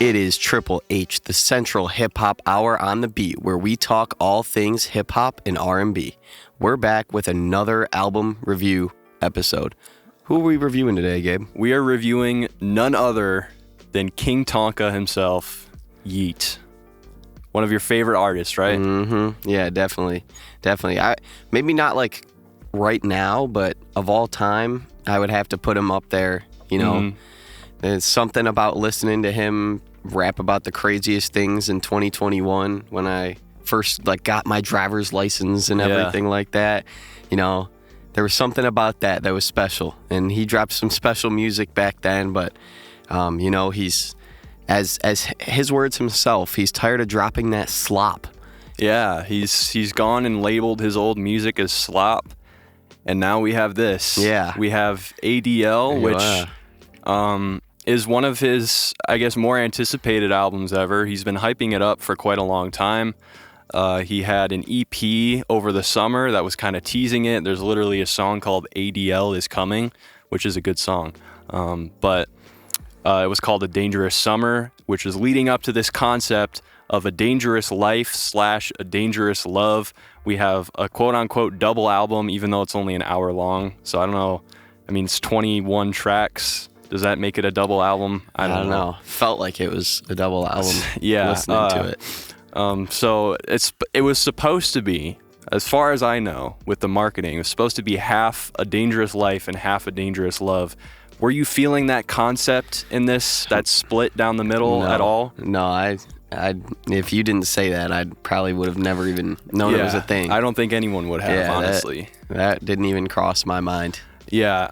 It is Triple H, the Central Hip Hop Hour on the Beat, where we talk all things hip hop and R&B. We're back with another album review episode. Who are we reviewing today, Gabe? We are reviewing none other than King Tonka himself, Yeat. One of your favorite artists, right? Mm-hmm. Yeah, definitely. Maybe not like right now, but of all time, I would have to put him up there. You know, There's something about listening to him rap about the craziest things in 2021 when I first got my driver's license and everything like that. You know, there was something about that was special, and he dropped some special music back then. But you know, he's as his words himself, he's tired of dropping that slop. Yeah, he's gone and labeled his old music as slop, and now we have this. Yeah, we have ADL, which is one of his, I guess, more anticipated albums ever. He's been hyping it up for quite a long time. He had an EP over the summer that was kind of teasing it. There's literally a song called ADL is Coming, which is a good song. But it was called A Dangerous Summer, which is leading up to this concept of a dangerous life / a dangerous love. We have a quote-unquote double album, even though it's only an hour long. So I don't know. I mean, it's 21 tracks. Does that make it a double album? I don't know. Felt like it was a double album. Yeah, listening to it. So it was supposed to be, as far as I know, with the marketing, it was supposed to be half a dangerous life and half a dangerous love. Were you feeling that concept in this, that split down the middle at all? No, I if you didn't say that, I probably would have never even known it was a thing. I don't think anyone would have, honestly. That didn't even cross my mind. Yeah,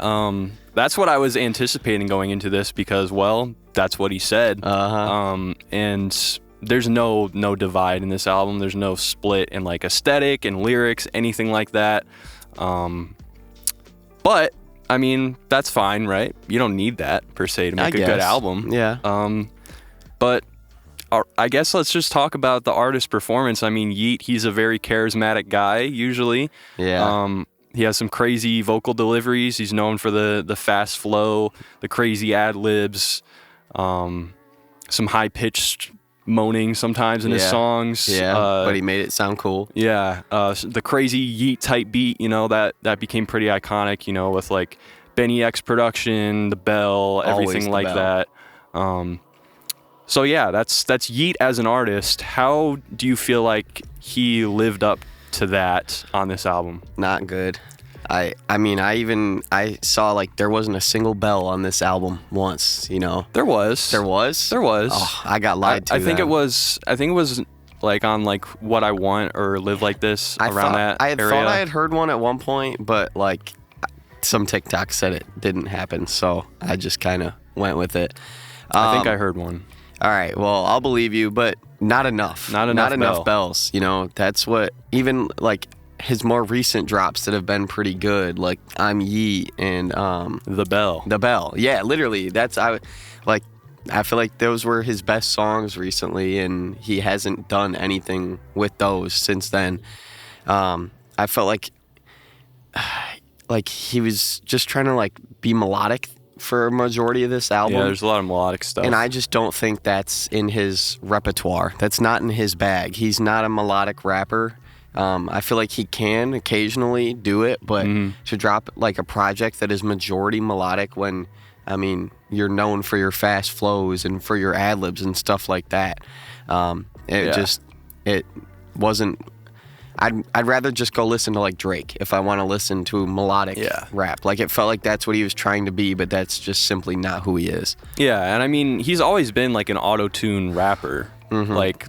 that's what I was anticipating going into this because, well, that's what he said. And there's no divide in this album. There's no split in aesthetic and lyrics, anything like that. But I mean, that's fine, right? You don't need that per se to make a good album. Yeah. But I guess let's just talk about the artist performance. I mean, Yeat, he's a very charismatic guy usually. Yeah. He has some crazy vocal deliveries. He's known for the fast flow, the crazy ad-libs, some high-pitched moaning sometimes in his songs. Yeah, but he made it sound cool. Yeah, the crazy Yeat-type beat, that became pretty iconic, with Benny X production, the bell, everything like that. So yeah, that's Yeat as an artist. How do you feel like he lived up to that on this album? Not good. I mean I saw there wasn't a single bell on this album once, There was. Oh, I got lied to. I think it was on What I Want or Live Like This I thought I had heard one at one point, but some TikTok said it didn't happen, so I just kind of went with it. I think I heard one. All right, well, I'll believe you, but not enough. Not enough bells. That's what, even his more recent drops that have been pretty good, I'm Yeat and The Bell. The Bell. Yeah, literally. I feel like those were his best songs recently, and he hasn't done anything with those since then. I felt like he was just trying to be melodic for a majority of this album. Yeah, there's a lot of melodic stuff. And I just don't think that's in his repertoire. That's not in his bag. He's not a melodic rapper. I feel like he can occasionally do it, but to drop a project that is majority melodic when, I mean, you're known for your fast flows and for your ad-libs and stuff like that, it wasn't... I'd rather just go listen to Drake if I want to listen to melodic rap. It felt like that's what he was trying to be, but that's just simply not who he is. Yeah, and I mean, he's always been an auto-tune rapper.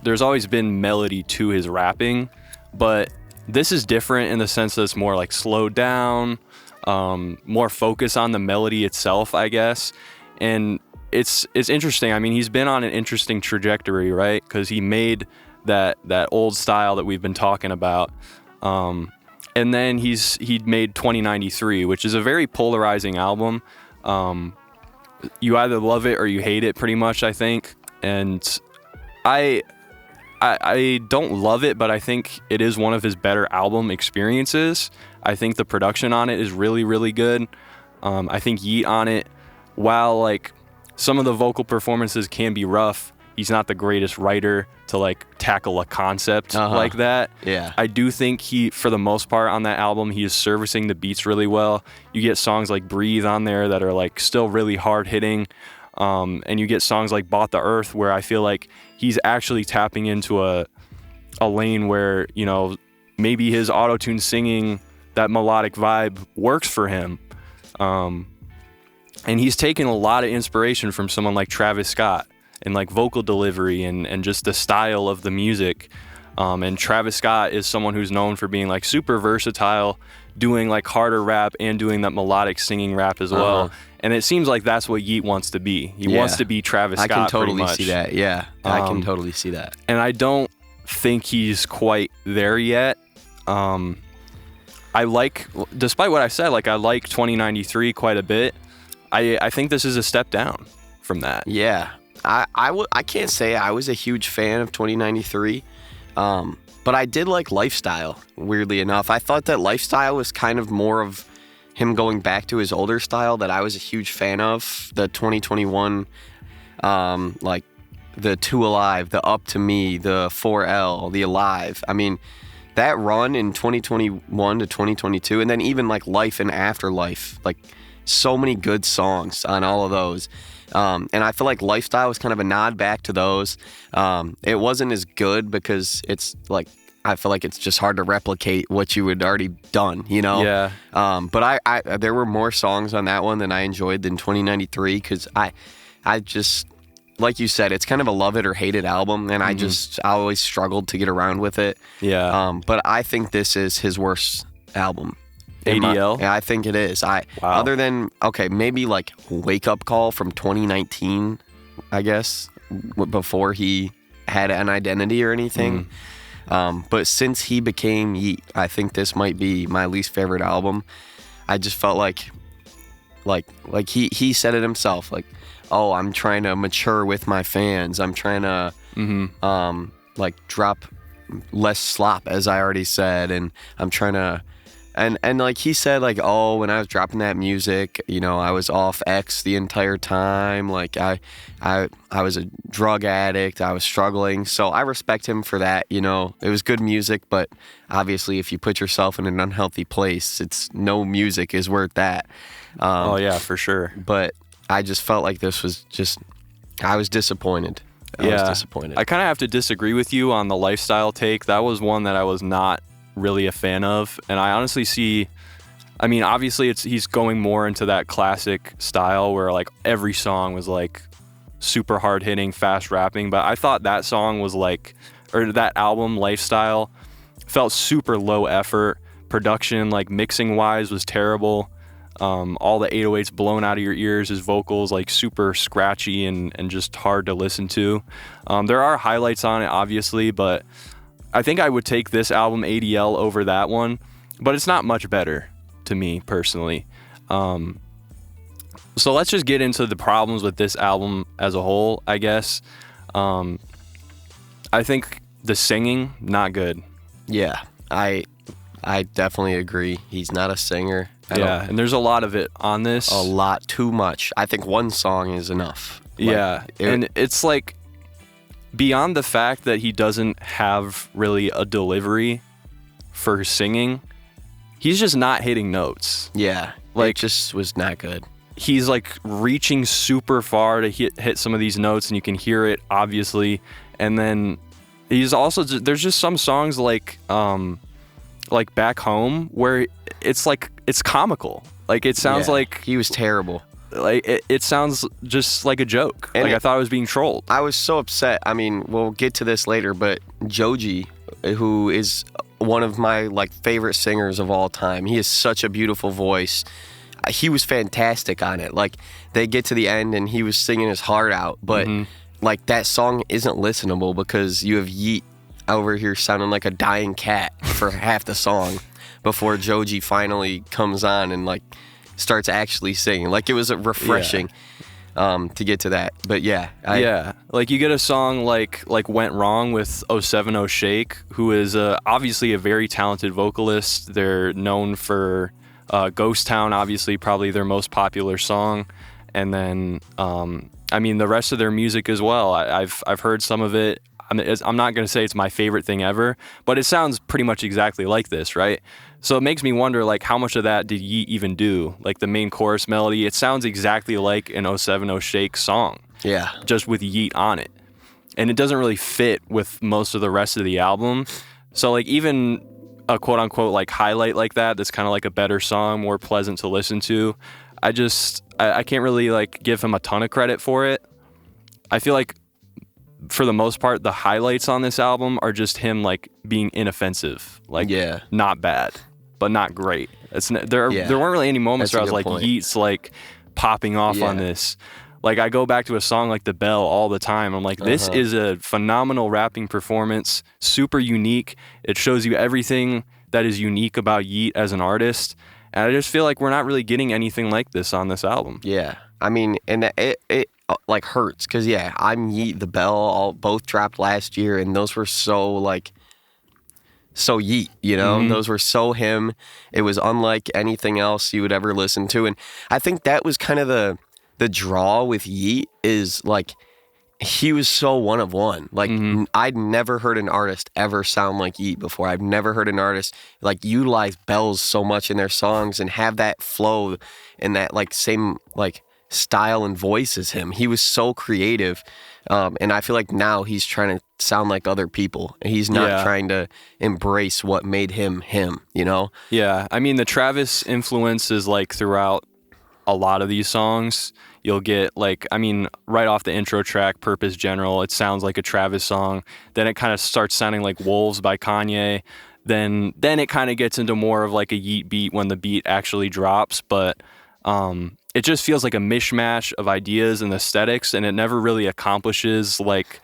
There's always been melody to his rapping, but this is different in the sense that it's more slowed down, more focus on the melody itself, I guess. And it's interesting. I mean, he's been on an interesting trajectory, right? Because he made that old style that we've been talking about, and then he'd made 2093, which is a very polarizing album. You either love it or you hate it, pretty much, I think. And I don't love it, but I think it is one of his better album experiences. I think the production on it is really, really good. I think Yeat on it, while some of the vocal performances can be rough, he's not the greatest writer to like tackle a concept like that. Yeah. I do think he, for the most part on that album, he is servicing the beats really well. You get songs like Breathe on there that are like still really hard hitting. And you get songs like Bought the Earth, where I feel like he's actually tapping into a lane where, you know, maybe his auto-tune singing, that melodic vibe works for him. And he's taken a lot of inspiration from someone like Travis Scott and like vocal delivery and just the style of the music. And Travis Scott is someone who's known for being like super versatile, doing like harder rap and doing that melodic singing rap as well. And it seems like that's what Yeat wants to be. He wants to be Travis Scott. I can totally pretty much. see that. Yeah, I can totally see that. And I don't think he's quite there yet. I like, despite what I said, like I like 2093 quite a bit. I think this is a step down from that. Yeah, I can't say I was a huge fan of 2093, but I did like Lifestyle, weirdly enough. I thought that Lifestyle was kind of more of him going back to his older style that I was a huge fan of. The 2021, like the Two Alive, the Up to Me, the 4L, the Alive. I mean, that run in 2021 to 2022, and then even like Life and Afterlife, like so many good songs on all of those. And I feel like Lifestyle was kind of a nod back to those. It wasn't as good because it's like, I feel like it's just hard to replicate what you had already done, you know? Yeah. But I there were more songs on that one than I enjoyed than 2093 because I just, like you said, it's kind of a love it or hate it album, and I always struggled to get around with it. Yeah. But I think this is his worst album. ADL? Yeah, I think it is. Other than, okay, maybe like Wake Up Call from 2019, I guess, before he had an identity or anything. But since he became Yeat, I think this might be my least favorite album. I just felt like he said it himself, like, oh, I'm trying to mature with my fans. I'm trying to like drop less slop, as I already said, and I'm trying to and like he said, like, oh, when I was dropping that music, you know, I was off X the entire time. Like I was a drug addict. I was struggling. So I respect him for that. You know, it was good music, but obviously if you put yourself in an unhealthy place, it's no music is worth that. Oh yeah, for sure. But I just felt like this was just, I was disappointed. I was disappointed. I kind of have to disagree with you on the Lifestyle take. That was one that I was not really a fan of, and I honestly see, I mean, obviously he's going more into that classic style where like every song was like super hard hitting, fast rapping, but I thought that song was like, or that album Lifestyle felt super low effort. Production, like mixing wise, was terrible. All the 808s blown out of your ears, his vocals like super scratchy and just hard to listen to. There are highlights on it, obviously, but I think I would take this album ADL over that one, but it's not much better to me personally. So let's just get into the problems with this album as a whole, I guess. I think the singing, not good. Yeah, I definitely agree. He's not a singer. And there's a lot of it on this. A lot, too much. I think one song is enough. And it's like, beyond the fact that he doesn't have really a delivery for singing, he's just not hitting notes. Yeah, like, it just was not good. He's like reaching super far to hit some of these notes, and you can hear it obviously. And then he's also, there's just some songs like Back Home where it's comical. Like it sounds like he was terrible. Like it sounds just like a joke. And like I thought I was being trolled. I was so upset. I mean, we'll get to this later, but Joji, who is one of my like favorite singers of all time, he has such a beautiful voice. He was fantastic on it. Like they get to the end and he was singing his heart out, but like that song isn't listenable because you have Yeat over here sounding like a dying cat for half the song before Joji finally comes on and like starts actually singing. Like it was refreshing to get to that. But like you get a song like Went Wrong with 070 Shake, who is obviously a very talented vocalist. They're known for Ghost Town, obviously probably their most popular song, and then I mean, the rest of their music as well. I've heard some of it. I'm not going to say it's my favorite thing ever, but it sounds pretty much exactly like this, right? So it makes me wonder, like, how much of that did Yeat even do? Like, the main chorus melody, it sounds exactly like an 070 Shake song. Yeah. Just with Yeat on it. And it doesn't really fit with most of the rest of the album. So, like, even a quote-unquote, like, highlight like that's kind of like a better song, more pleasant to listen to, I can't really, like, give him a ton of credit for it. I feel like, for the most part, the highlights on this album are just him, like, being inoffensive. Like, not bad, but not great. There weren't really any moments where I was like, Yeat's, like, popping off on this. Like, I go back to a song like The Bell all the time. I'm like, this is a phenomenal rapping performance, super unique. It shows you everything that is unique about Yeat as an artist. And I just feel like we're not really getting anything like this on this album. Yeah. I mean, and it like hurts because, I'm Yeat, The Bell, both dropped last year, and those were so Yeat, you know? Mm-hmm. Those were so him. It was unlike anything else you would ever listen to. And I think that was kind of the draw with Yeat is, like, he was so one of one. Like, I'd never heard an artist ever sound like Yeat before. I've never heard an artist, like, utilize bells so much in their songs and have that flow and that, like, same, like, style and voice as him. He was so creative. And I feel like now he's trying to sound like other people. He's not trying to embrace what made him, you know? Yeah. I mean, the Travis influence is, like, throughout a lot of these songs. You'll get, like, I mean, right off the intro track, Purpose General, it sounds like a Travis song. Then it kind of starts sounding like Wolves by Kanye. Then it kind of gets into more of like a Yeat beat when the beat actually drops. But it just feels like a mishmash of ideas and aesthetics, and it never really accomplishes, like,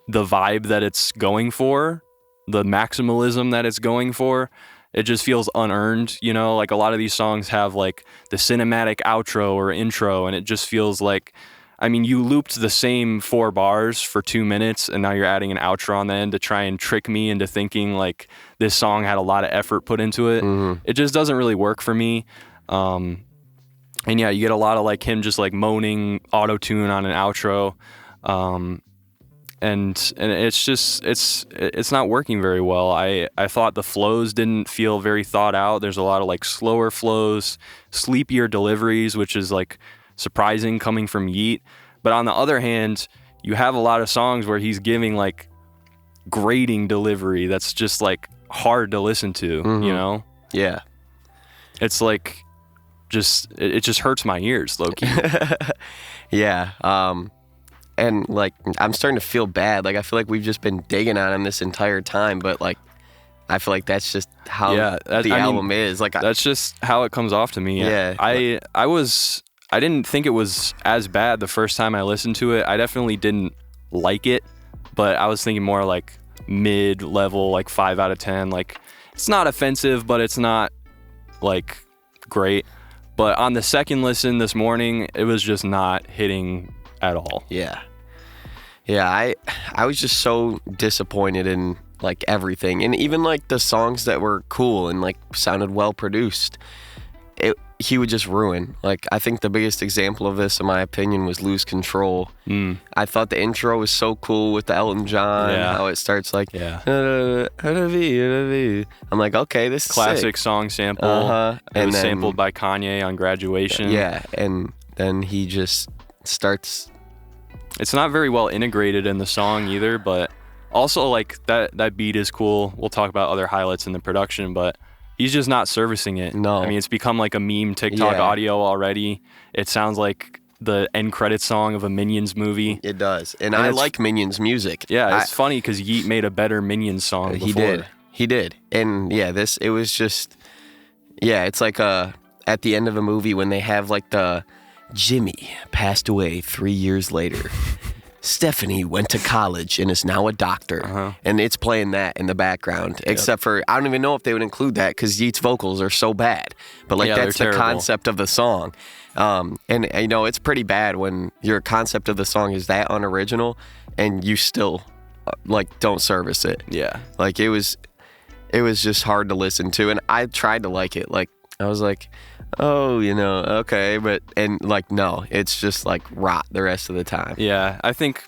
the vibe that it's going for, the maximalism that it's going for. It just feels unearned, you know? Like, a lot of these songs have, like, the cinematic outro or intro, and it just feels like, I mean, you looped the same 4 bars for 2 minutes, and now you're adding an outro on the end to try and trick me into thinking, like, this song had a lot of effort put into it. It just doesn't really work for me. And yeah, you get a lot of, like, him just, like, moaning auto-tune on an outro. And it's just, it's not working very well. I thought the flows didn't feel very thought out. There's a lot of, like, slower flows, sleepier deliveries, which is, like, surprising coming from Yeat. But on the other hand, you have a lot of songs where he's giving, like, grating delivery that's just, like, hard to listen to, you know? Yeah. It's like, it just hurts my ears, low-key. Yeah. And, like, I'm starting to feel bad. Like, I feel like we've just been digging on him this entire time, but, like, I feel like that's just how the album is. Like, that's just how it comes off to me. Yeah. I didn't think it was as bad the first time I listened to it. I definitely didn't like it, but I was thinking more like mid-level, like 5 out of 10. Like, it's not offensive, but it's not, like, great. But on the second listen this morning, it was just not hitting at all. Yeah. I was just so disappointed in, like, everything, and even, like, the songs that were cool and, like, sounded well produced, he would just ruin. Like, I think the biggest example of this, in my opinion, was Lose Control. I thought the intro was so cool with the Elton John, how it starts like, I'm like, okay, this is classic sick. Song sample. It was sampled by Kanye on Graduation. Yeah, and then he just starts. It's not very well integrated in the song either, but also, like, that beat is cool. We'll talk about other highlights in the production, but he's just not servicing it. No. I mean, it's become like a meme TikTok audio already. It sounds like the end credit song of a Minions movie. It does. And I like Minions music. Yeah, it's funny because Yeat made a better Minions song before. He did. And yeah, it was just, it's like at the end of a movie when they have, like, the Jimmy passed away 3 years later. Stephanie went to college and is now a doctor. And it's playing that in the background. Except for, I don't even know if they would include that because Yeat's vocals are so bad. But, like, that's the concept of the song. And, you know, it's pretty bad when your concept of the song is that unoriginal and you still, like, don't service it. Yeah. Like, it was just hard to listen to. And I tried to like it. Like, I was like, oh, okay, and like, no, it's just like rot the rest of the time. Yeah, I think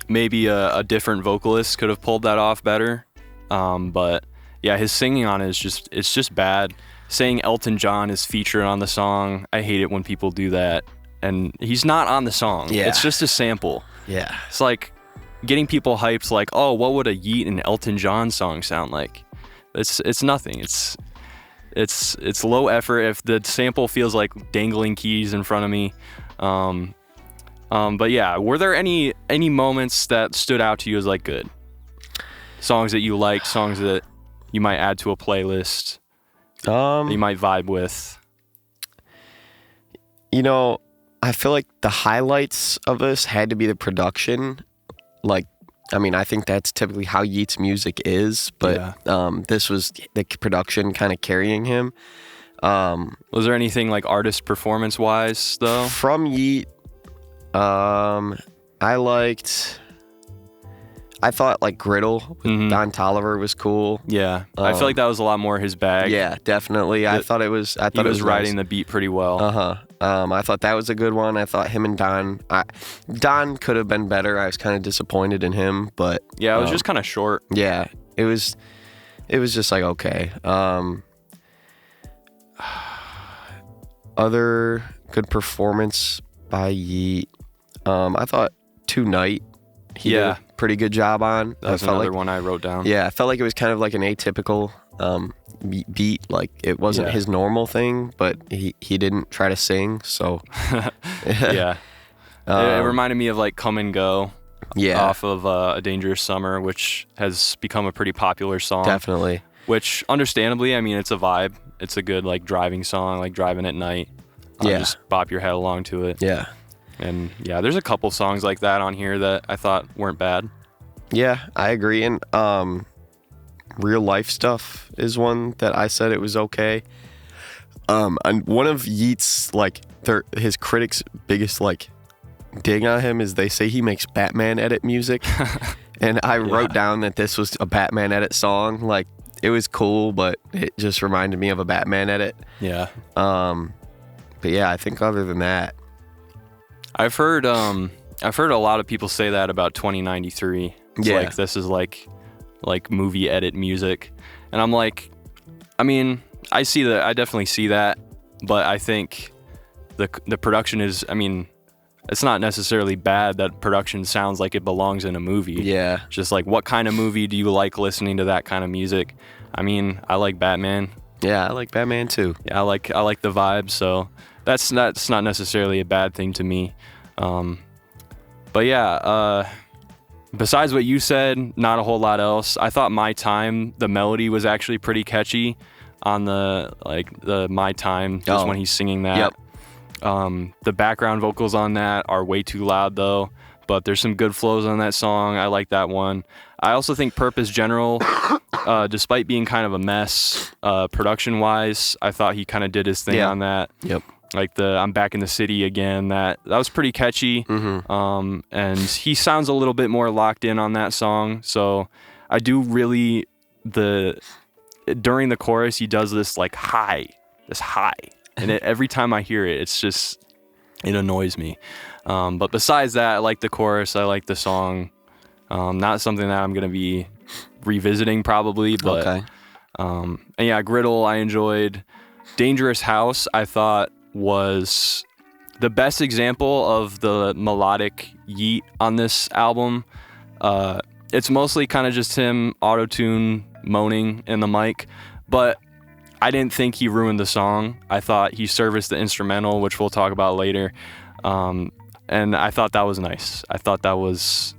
maybe a different vocalist could have pulled that off better. But yeah, his singing on it it's just bad. Saying Elton John is featured on the song, I hate it when people do that. And he's not on the song. Yeah. It's just a sample. Yeah. It's like getting people hyped like, oh, what would a Yeat and Elton John song sound like? It's nothing. It's low effort. If the sample feels like dangling keys in front of me. But yeah, were there any moments that stood out to you as like good? Songs that you like, songs that you might add to a playlist, that you might vibe with? I feel like the highlights of this had to be the production. Like, I mean, I think that's typically how Yeat's music is, but this was the production kind of carrying him. Was there anything like artist performance wise though? From Yeat, I thought like Griddle with Don Toliver was cool. Yeah, I feel like that was a lot more his bag. Yeah, definitely. I thought it was riding nice. the beat pretty well. I thought that was a good one. I thought him and Don could have been better. I was kind of disappointed in him, but yeah, it was just kind of short. Yeah, it was just like okay. Other good performance by Yeat. I thought Tonight he did a pretty good job on. That's another one I wrote down. Yeah, I felt like it was kind of like an atypical beat. Like it wasn't his normal thing, but he didn't try to sing. So yeah, it reminded me of like Come and Go. Yeah, off of A Dangerous Summer, which has become a pretty popular song. Definitely. Which, understandably, I mean, it's a vibe. It's a good like driving song, like driving at night. Just bop your head along to it. Yeah. And yeah, there's a couple songs like that on here that I thought weren't bad. Yeah, I agree. And Real Life Stuff is one that I said it was okay. And one of Yeat's like his critics' biggest like dig on him is they say he makes Batman edit music. And I wrote down that this was a Batman edit song. Like it was cool, but it just reminded me of a Batman edit. Yeah. But yeah, I think other than that, I've heard a lot of people say that about 2093. It's like this is like movie edit music. And I'm like, I mean, I see that, I definitely see that, but I think the production is, I mean, it's not necessarily bad that production sounds like it belongs in a movie. Yeah. Just like, what kind of movie do you like listening to that kind of music? I mean, I like Batman. Yeah, I like Batman too. Yeah, I like the vibe, so that's not necessarily a bad thing to me. But yeah, besides what you said, not a whole lot else. I thought My Time, the melody was actually pretty catchy on the My Time, just when he's singing that. Yep. The background vocals on that are way too loud though, but there's some good flows on that song. I like that one. I also think Purpose General, despite being kind of a mess production wise, I thought he kind of did his thing on that. Yep. Like the I'm Back in the City Again, that was pretty catchy. And he sounds a little bit more locked in on that song. So I do really, during the chorus, he does this like high. And every time I hear it, it annoys me. But besides that, I like the chorus. I like the song. Not something that I'm going to be revisiting probably, but okay. And yeah, Griddle I enjoyed. Dangerous House I thought was the best example of the melodic Yeat on this album. It's mostly kind of just him auto-tune moaning in the mic, but I didn't think he ruined the song. I thought he serviced the instrumental, which we'll talk about later. And I thought that was nice. I thought that was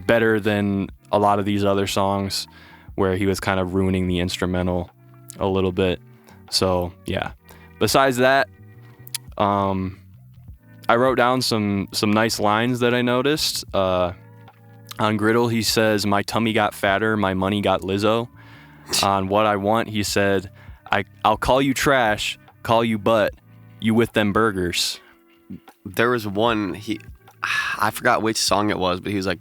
better than a lot of these other songs where he was kind of ruining the instrumental a little bit. So yeah. Besides that, I wrote down some nice lines that I noticed. On Griddle, he says, "My tummy got fatter, my money got Lizzo." On What I Want, he said, I'll call you trash, call you butt, you with them burgers. There was one, I forgot which song it was, but he was like,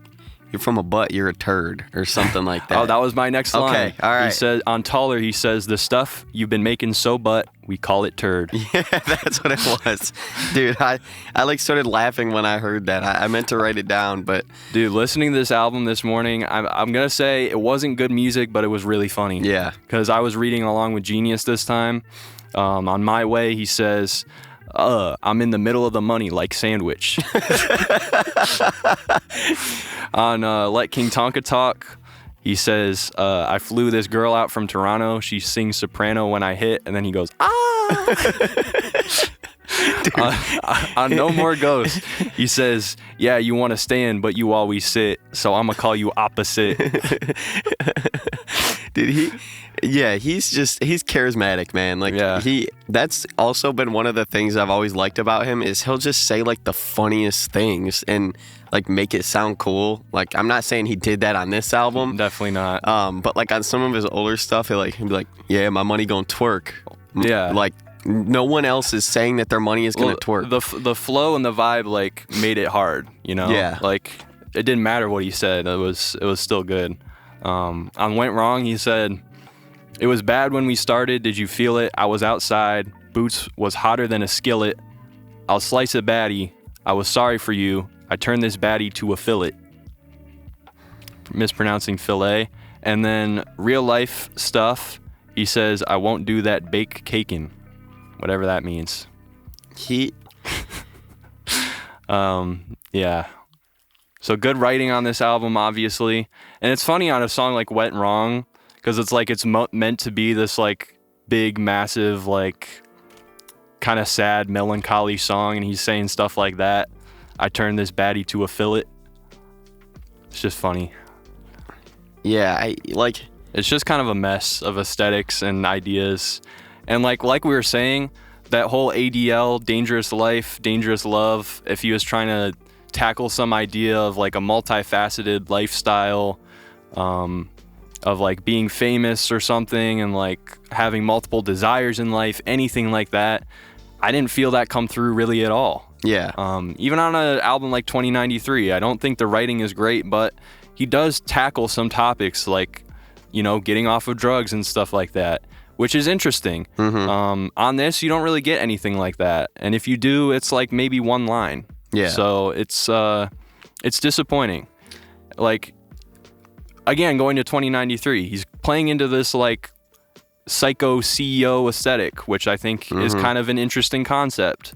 you're from a butt, you're a turd, or something like that. Oh, that was my next line. Okay, all right. He said, on Taller, he says, the stuff you've been making so butt, we call it turd. Yeah, that's what it was. Dude, I like started laughing when I heard that. I meant to write it down, but... Dude, listening to this album this morning, I'm going to say it wasn't good music, but it was really funny. Yeah. Because I was reading along with Genius this time. On My Way, he says... I'm in the middle of the money like sandwich. On Let King Tonka Talk, he says, I flew this girl out from Toronto. She sings soprano when I hit, and then he goes, on No More Ghosts, he says, yeah, you want to stand, but you always sit, so I'm going to call you opposite. Dude, he's charismatic, man. Like, that's also been one of the things I've always liked about him is he'll just say like the funniest things and like make it sound cool. Like, I'm not saying he did that on this album. Definitely not. But like on some of his older stuff, he'll be like, yeah, my money gonna twerk. Yeah. Like, no one else is saying that their money is gonna twerk. The flow and the vibe like made it hard, you know? Yeah. Like, it didn't matter what he said. It was still good. On Went Wrong, he said, it was bad when we started. Did you feel it? I was outside. Boots was hotter than a skillet. I'll slice a baddie. I was sorry for you. I turned this baddie to a fillet. Mispronouncing fillet. And then Real Life Stuff, he says, I won't do that bake cakin'. Whatever that means. Yeah. So good writing on this album, obviously. And it's funny on a song like Went Wrong, because it's like it's meant to be this like big, massive, like kind of sad, melancholy song, and he's saying stuff like that. I turned this baddie to a fillet. It's just funny. Yeah, it's just kind of a mess of aesthetics and ideas. And like we were saying, that whole ADL, Dangerous Life, Dangerous Love, if he was trying to tackle some idea of like a multifaceted lifestyle, of like being famous or something and like having multiple desires in life, anything like that, I didn't feel that come through really at all. Yeah. Even on an album like 2093, I don't think the writing is great, but he does tackle some topics like, you know, getting off of drugs and stuff like that, which is interesting. Mm-hmm. On this, you don't really get anything like that. And if you do, it's like maybe one line. Yeah. So it's disappointing. Like, again, going to 2093, he's playing into this like psycho CEO aesthetic, which I think is kind of an interesting concept.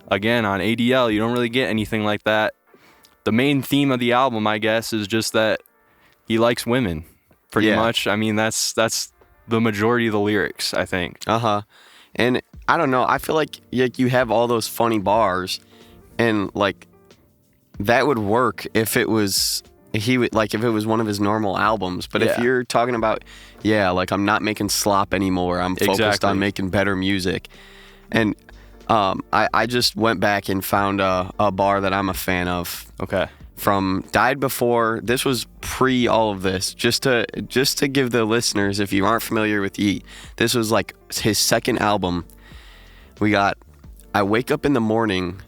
Again, on ADL, you don't really get anything like that. The main theme of the album, I guess, is just that he likes women, pretty much. I mean, that's the majority of the lyrics, I think. And I don't know, I feel like you have all those funny bars, and like that would work if it was if it was one of his normal albums. But if you're talking about, like, I'm not making slop anymore, I'm focused on making better music. And I just went back and found a bar that I'm a fan of. Okay. From Died Before. This was pre all of this. Just to give the listeners, if you aren't familiar with Yeat, this was like his second album. We got I Wake Up in the Morning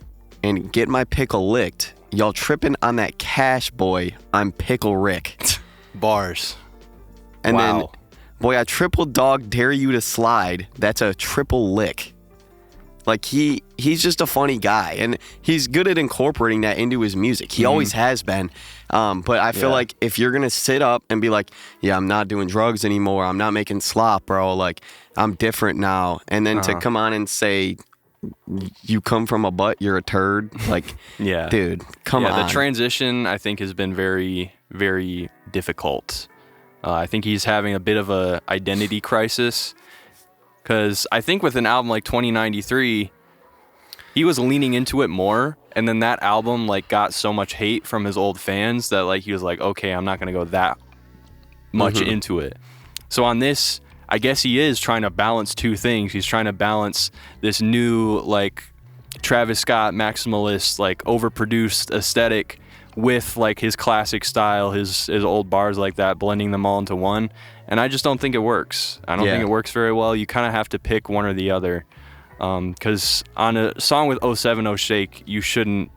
and Get My Pickle Licked. Y'all tripping on that cash, boy. I'm Pickle Rick. Bars. And then, boy, I triple dog dare you to slide. That's a triple lick. Like, he's just a funny guy, and he's good at incorporating that into his music. He always has been. But I feel like if you're going to sit up and be like, yeah, I'm not doing drugs anymore, I'm not making slop, bro, like, I'm different now. And then to come on and say, you come from a butt, you're a turd. Like, dude, come on. The transition, I think, has been very, very difficult. I think he's having a bit of a identity crisis. Because I think with an album like 2093, he was leaning into it more. And then that album like got so much hate from his old fans that like he was like, okay, I'm not going to go that much into it. So on this, I guess he is trying to balance two things. He's trying to balance this new like Travis Scott maximalist, like overproduced aesthetic with like his classic style, his old bars like that, blending them all into one. And I just don't think it works. I don't think it works very well. You kind of have to pick one or the other. Because on a song with 070 Shake, you shouldn't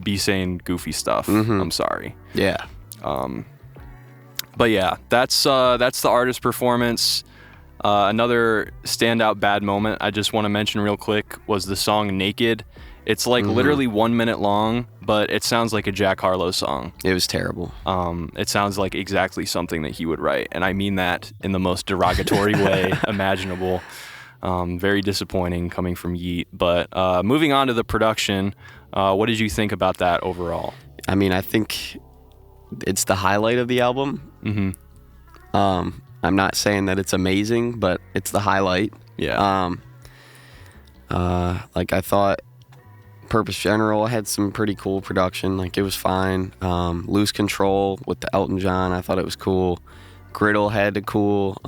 be saying goofy stuff. I'm sorry. Yeah. But yeah, that's the artist performance. Another standout bad moment I just want to mention real quick was the song Naked. It's like literally 1 minute long, but it sounds like a Jack Harlow song. It was terrible. It sounds like exactly something that he would write, and I mean that in the most derogatory way imaginable. Very disappointing coming from Yeat. But moving on to the production, what did you think about that overall? I mean, I think it's the highlight of the album. Mm-hmm. I'm not saying that it's amazing, but it's the highlight. Yeah. Like I thought Purpose General had some pretty cool production. Like it was fine. Lose Control with the Elton John, I thought it was cool. Griddle had a cool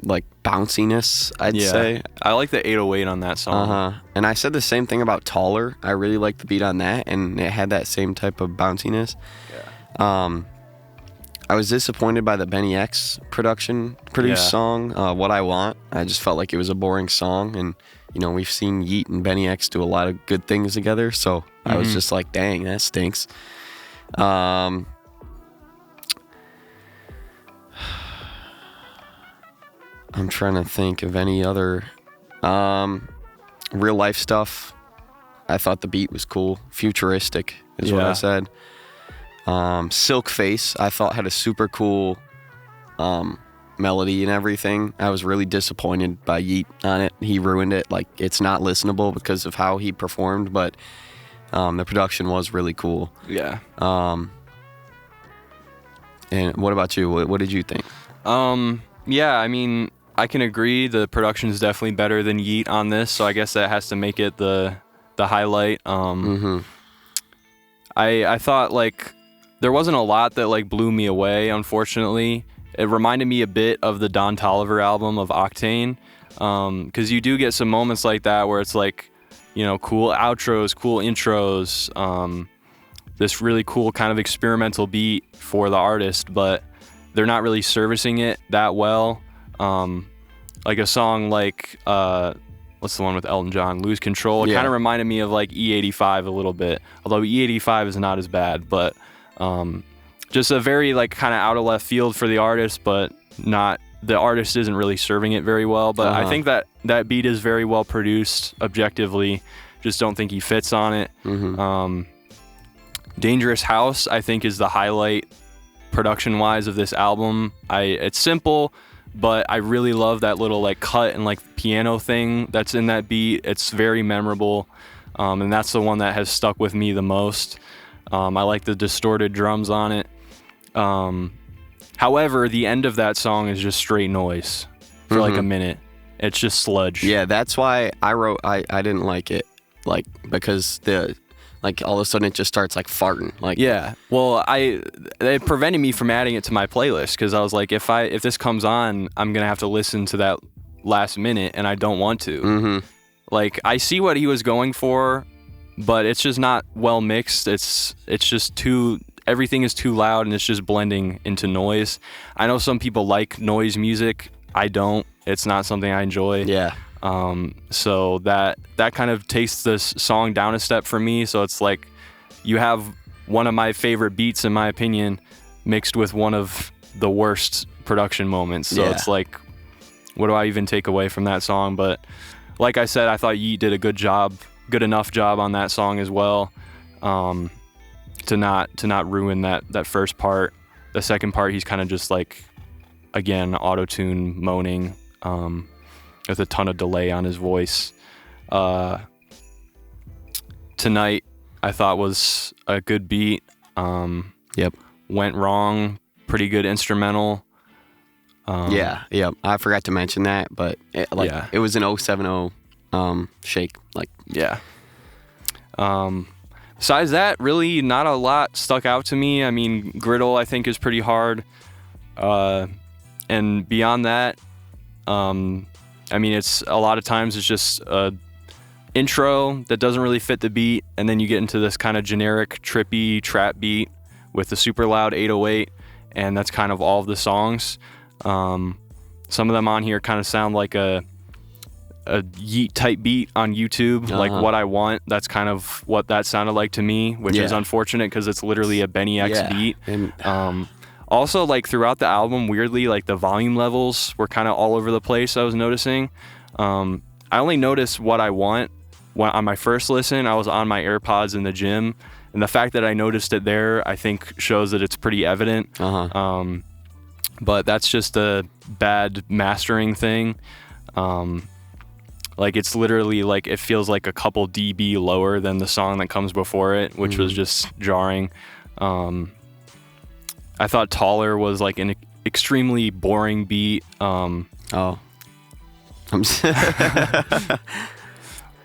like bounciness, I'd say. I like the 808 on that song. And I said the same thing about Taller. I really liked the beat on that, and it had that same type of bounciness. Yeah. I was disappointed by the Benny X produced song, What I Want. I just felt like it was a boring song, and you know, we've seen Yeat and Benny X do a lot of good things together, so I was just like, dang, that stinks. I'm trying to think of any other real life stuff. I thought the beat was cool. Futuristic is what I said. Silk Face, I thought had a super cool melody and everything. I was really disappointed by Yeat on it. He ruined it. Like, it's not listenable because of how he performed, but the production was really cool. Yeah. And what about you? What did you think? Yeah, I mean, I can agree the production is definitely better than Yeat on this, so I guess that has to make it the highlight. I thought, like, there wasn't a lot that, like, blew me away, unfortunately. It reminded me a bit of the Don Toliver album of Octane, because you do get some moments like that where it's, like, you know, cool outros, cool intros, this really cool kind of experimental beat for the artist, but they're not really servicing it that well. Like a song like, what's the one with Elton John? Lose Control. It kind of reminded me of like E85 a little bit, although E85 is not as bad, but just a very like kind of out of left field for the artist, but the artist isn't really serving it very well. But I think that beat is very well produced objectively. Just don't think he fits on it. Dangerous House, I think, is the highlight production-wise of this album. It's simple, but I really love that little like cut and like piano thing that's in that beat. It's very memorable, and that's the one that has stuck with me the most. I like the distorted drums on it. However, the end of that song is just straight noise for like a minute. It's just sludge. Yeah, that's why I didn't like it, like, because like all of a sudden it just starts like farting. Like, yeah. Well, it prevented me from adding it to my playlist because I was like, if this comes on, I'm gonna have to listen to that last minute, and I don't want to. Like, I see what he was going for, but it's just not well mixed. It's just everything is too loud, and it's just blending into noise. I know some people like noise music. I don't. It's not something I enjoy. Yeah. So that kind of takes this song down a step for me. So it's like you have one of my favorite beats, in my opinion, mixed with one of the worst production moments. So it's like, what do I even take away from that song? But like I said, I thought Yeat did a good enough job on that song as well, to not ruin that first part. The second part, he's kind of just like, again, auto-tune moaning, with a ton of delay on his voice. Tonight, I thought was a good beat. Went Wrong, pretty good instrumental. I forgot to mention that, but it was an 070 shake. Like, yeah. Besides that, really not a lot stuck out to me. I mean, Griddle, I think, is pretty hard. And beyond that, I mean, it's a lot of times it's just a intro that doesn't really fit the beat, and then you get into this kind of generic trippy trap beat with the super loud 808, and that's kind of all of the songs. Some of them on here kind of sound like a Yeat type beat on YouTube, like What I Want. That's kind of what that sounded like to me, which is unfortunate because it's literally a Benny X beat. And also, like throughout the album, weirdly, like the volume levels were kind of all over the place. I was noticing. I only noticed What I Want on my first listen. I was on my AirPods in the gym, and the fact that I noticed it there, I think, shows that it's pretty evident. But that's just a bad mastering thing. Like it's literally like it feels like a couple dB lower than the song that comes before it, which was just jarring. I thought Taller was like an extremely boring beat. Oh.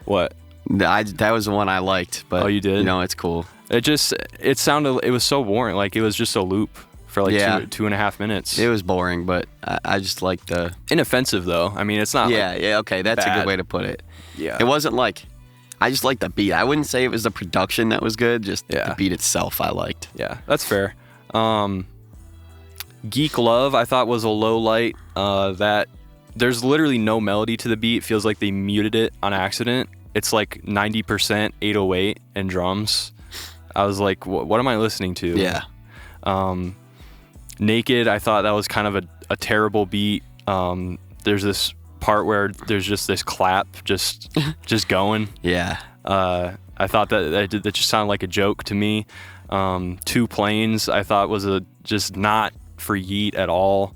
What? That was the one I liked, but you did? You know, it's cool. It was so boring. Like it was just a loop for like 2.5 minutes. It was boring, but I just like the inoffensive though. I mean, it's not. Okay, that's bad. a good way to put it. Yeah, it wasn't like. I just liked the beat. I wouldn't say it was the production that was good. Just the beat itself, I liked. Yeah, that's fair. Geek Love, I thought was a low light. That there's literally no melody to the beat. It feels like they muted it on accident. It's like 90% 808 and drums. I was like, what am I listening to? Yeah. Naked, I thought that was kind of a terrible beat. There's this part where there's just this clap just going. Yeah. I thought that just sounded like a joke to me. Two Planes, I thought was just not for Yeat at all.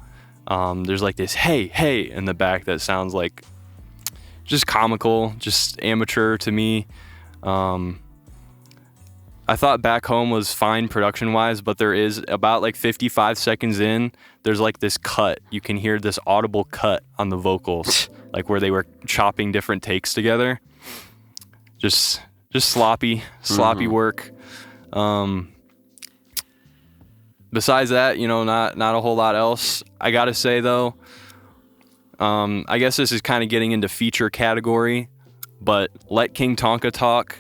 There's like this hey in the back that sounds like just comical, just amateur to me. I thought Back Home was fine production-wise, but there is about like 55 seconds in, there's like this cut. You can hear this audible cut on the vocals, like where they were chopping different takes together. Just sloppy work. Besides that, you know, not a whole lot else. I gotta say though, I guess this is kind of getting into feature category, but Let King Tonka Talk,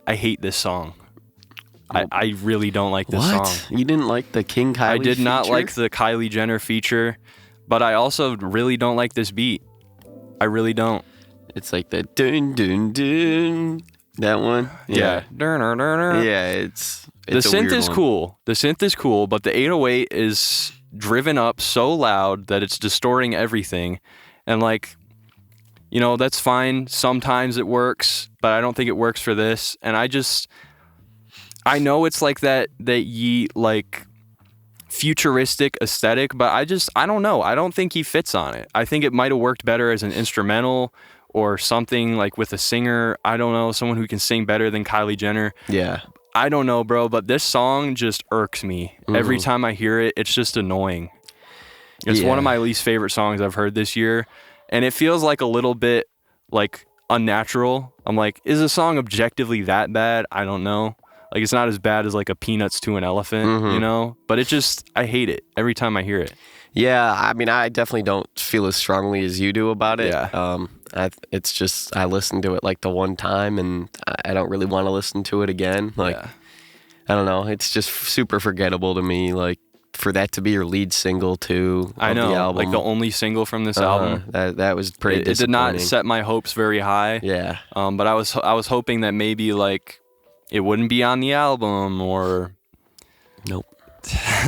I hate this song. I really don't like this song. You didn't like the King Kylie I did feature? not like the Kylie Jenner feature, but I also really don't like this beat. I really don't. It's like the dun dun dun. That one? Yeah. Yeah, it's the a synth weird is one. cool. The synth is cool, but the 808 is driven up so loud that it's distorting everything. And like, you know, that's fine. Sometimes it works, but I don't think it works for this. And I know it's like that Yeat like futuristic aesthetic, but I don't know. I don't think he fits on it. I think it might have worked better as an instrumental or something like with a singer. I don't know, someone who can sing better than Kylie Jenner. Yeah. I don't know, bro, but this song just irks me. Every time I hear it, it's just annoying. It's one of my least favorite songs I've heard this year, and it feels like a little bit like unnatural. I'm like, is the song objectively that bad? I don't know. Like, it's not as bad as like a Peanuts to an Elephant, you know? But I hate it every time I hear it. Yeah, I mean, I definitely don't feel as strongly as you do about it. Yeah. It's just, I listened to it like the one time, and I don't really want to listen to it again. Like, I don't know. It's just super forgettable to me. Like, for that to be your lead single too. I know, the album. like the only single from this album. That was pretty disappointing. It did not set my hopes very high. Yeah. But I was hoping that maybe like it wouldn't be on the album, or nope.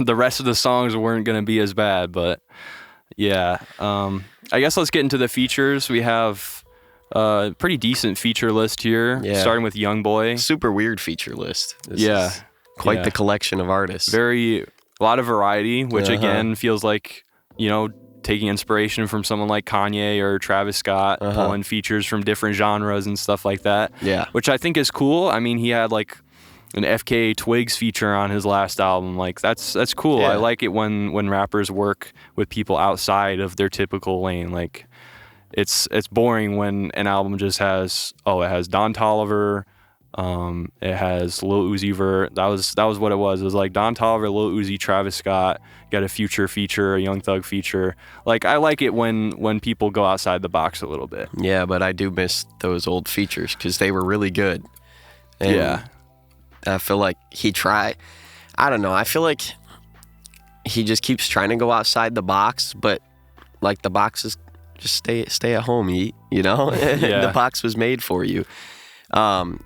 the rest of the songs weren't going to be as bad. But yeah, I guess let's get into the features. We have a pretty decent feature list here, starting with Young Boy. Super weird feature list. This is quite the collection of artists. A lot of variety, which again feels like, you know, taking inspiration from someone like Kanye or Travis Scott, pulling features from different genres and stuff like that. Yeah. Which I think is cool. I mean, he had like an FKA Twigs feature on his last album. Like that's cool. Yeah. I like it when rappers work with people outside of their typical lane. Like it's boring when an album just has it has Don Toliver, it has Lil Uzi Vert. That was what it was. It was like Don Toliver, Lil Uzi, Travis Scott, got a Future feature, a Young Thug feature. Like I like it when people go outside the box a little bit. Yeah, but I do miss those old features because they were really good. And yeah. I feel like I don't know. I feel like he just keeps trying to go outside the box, but like the box is just stay at home, Yeat. You know, the box was made for you.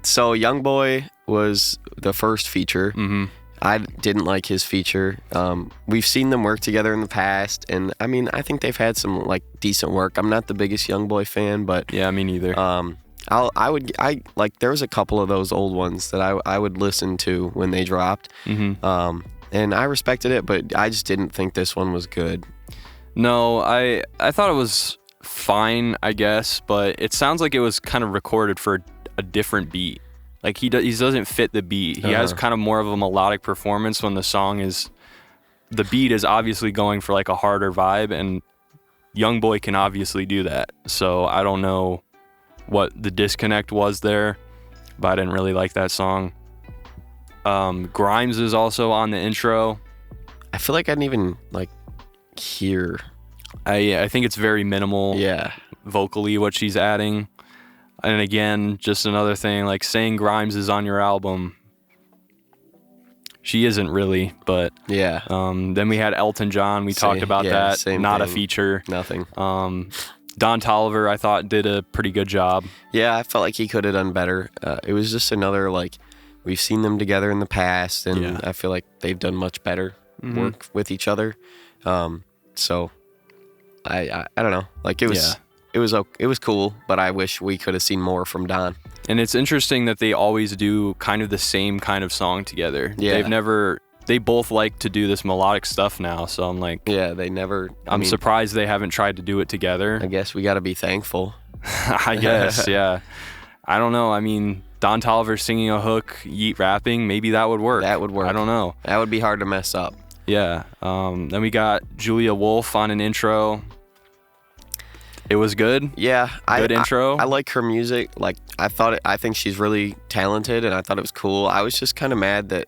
So Young Boy was the first feature. Mm-hmm. I didn't like his feature. We've seen them work together in the past, and I mean, I think they've had some like decent work. I'm not the biggest Young Boy fan, but yeah, me neither. I like there was a couple of those old ones that I would listen to when they dropped. Mm-hmm. And I respected it, but I just didn't think this one was good. No, I thought it was fine, I guess, but it sounds like it was kind of recorded for a different beat. Like he doesn't fit the beat. He has kind of more of a melodic performance when the beat is obviously going for like a harder vibe, and Young Boy can obviously do that. So I don't know what the disconnect was there, but I didn't really like that song. Grimes is also on the intro. I feel like I didn't even like hear. I think it's very minimal. Yeah. Vocally, what she's adding. And again, just another thing, like saying Grimes is on your album. She isn't really, but yeah. Then we had Elton John. We talked about that. Not thing. A feature. Nothing. Don Toliver, I thought, did a pretty good job. Yeah, I felt like he could have done better. It was just another, like, we've seen them together in the past, and I feel like they've done much better work with each other. So I don't know. Like, it was cool, but I wish we could have seen more from Don. And it's interesting that they always do kind of the same kind of song together. Yeah. They both like to do this melodic stuff now, so I'm like... Yeah, they never... I'm surprised they haven't tried to do it together. I guess we got to be thankful. I guess, yeah. I don't know. I mean, Don Toliver singing a hook, Yeat rapping, maybe that would work. That would work. I don't know. That would be hard to mess up. Yeah. Then we got Julia Wolf on an intro. It was good. Yeah. Good intro. I like her music. Like, I think she's really talented, and I thought it was cool. I was just kind of mad that...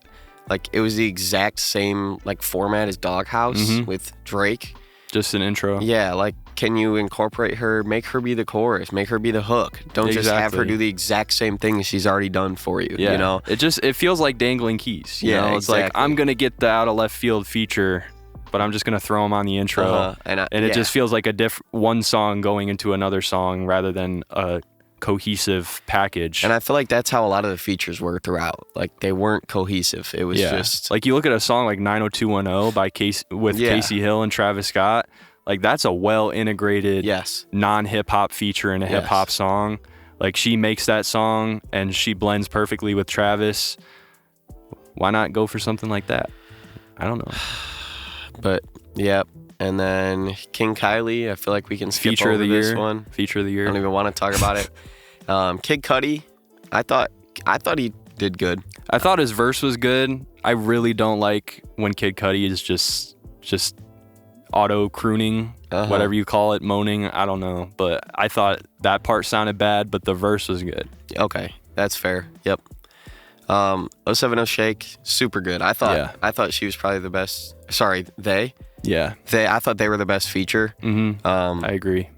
Like, it was the exact same, like, format as Doghouse with Drake. Just an intro. Yeah, like, can you incorporate her, make her be the chorus, make her be the hook? Don't just have her do the exact same thing she's already done for you, you know? It feels like dangling keys, you know? It's like, I'm going to get the out of left field feature, but I'm just going to throw them on the intro. And it just feels like one song going into another song rather than a cohesive package. And I feel like that's how a lot of the features were throughout. Like, they weren't cohesive. It was just like, you look at a song like 90210 by Casey Hill and Travis Scott. Like, that's a well integrated non-hip hop feature in a hip hop song. Like, she makes that song and she blends perfectly with Travis. Why not go for something like that? I don't know. But and then King Kylie, I feel like we can skip Feature over of the this year. one. Feature of the year. I don't even want to talk about it. Kid Cudi, I thought he did good. I thought his verse was good. I really don't like when Kid Cudi is just auto crooning, whatever you call it, moaning. I don't know, but I thought that part sounded bad, but the verse was good. Okay, that's fair. Yep. 070 Shake, super good. I thought she was probably the best. Sorry, they. Yeah. I thought they were the best feature. I agree.